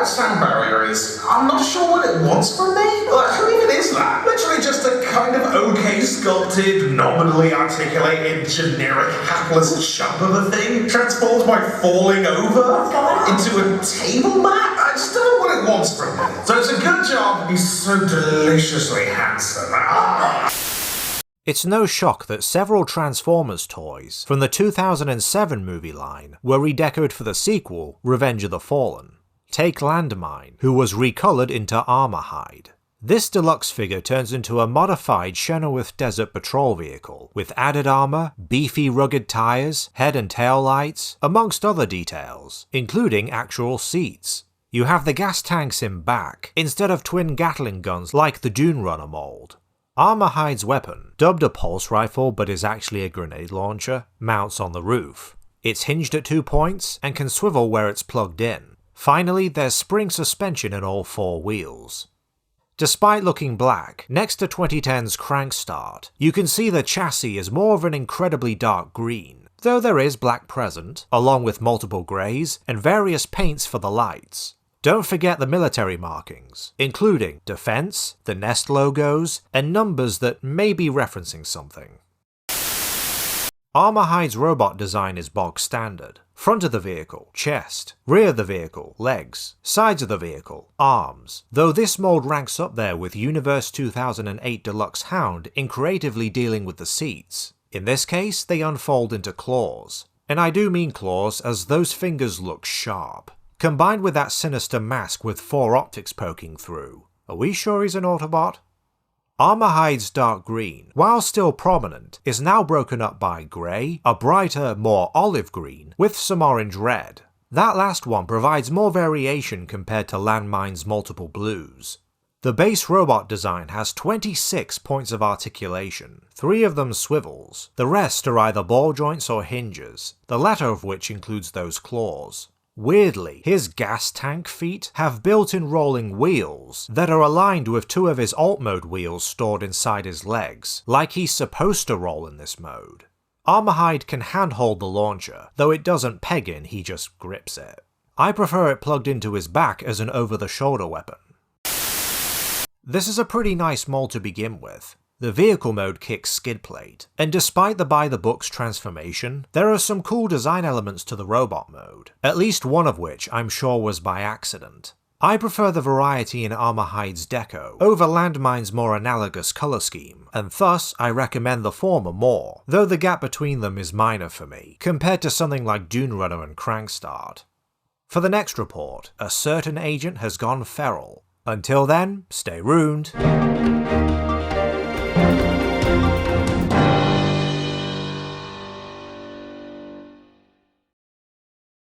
that sound barrier is, I'm not sure what it wants from me. Like, who even is that? Literally just a kind of okay sculpted, nominally articulated, generic, hapless chump of a thing transformed by falling over into a table mat? I just don't know what it wants from me. So it's a good job he's so deliciously handsome. It's no shock that several Transformers toys from the 2007 movie line were redecoed for the sequel, Revenge of the Fallen. Take Landmine, who was recoloured into Armorhide. This deluxe figure turns into a modified Chenoweth Desert Patrol vehicle, with added armour, beefy rugged tyres, head and tail lights, amongst other details, including actual seats. You have the gas tanks in back, instead of twin Gatling guns like the Dune Runner mould. Armorhide's weapon, dubbed a pulse rifle but is actually a grenade launcher, mounts on the roof. It's hinged at 2 points and can swivel where it's plugged in. Finally, there's spring suspension in all 4 wheels. Despite looking black, next to 2010's Crankstart, you can see the chassis is more of an incredibly dark green, though there is black present, along with multiple greys and various paints for the lights. Don't forget the military markings, including defense, the Nest logos, and numbers that may be referencing something. Armorhide's robot design is bog standard. Front of the vehicle, chest. Rear of the vehicle, legs. Sides of the vehicle, arms. Though this mold ranks up there with Universe 2008 Deluxe Hound in creatively dealing with the seats. In this case, they unfold into claws. And I do mean claws, as those fingers look sharp. Combined with that sinister mask with 4 optics poking through. Are we sure he's an Autobot? Armorhide's dark green, while still prominent, is now broken up by grey, a brighter, more olive green, with some orange red. That last one provides more variation compared to Landmine's multiple blues. The base robot design has 26 points of articulation, 3 of them swivels, the rest are either ball joints or hinges, the latter of which includes those claws. Weirdly, his gas tank feet have built-in rolling wheels that are aligned with 2 of his alt mode wheels stored inside his legs, like he's supposed to roll in this mode. Armorhide can handhold the launcher, though it doesn't peg in, he just grips it. I prefer it plugged into his back as an over-the-shoulder weapon. This is a pretty nice mold to begin with. The vehicle mode kicks skid plate, and despite the by-the-books transformation, there are some cool design elements to the robot mode, at least one of which I'm sure was by accident. I prefer the variety in Armorhide's deco over Landmine's more analogous colour scheme, and thus I recommend the former more, though the gap between them is minor for me, compared to something like Dune Runner and Crankstart. For the next report, a certain agent has gone feral. Until then, stay ruined.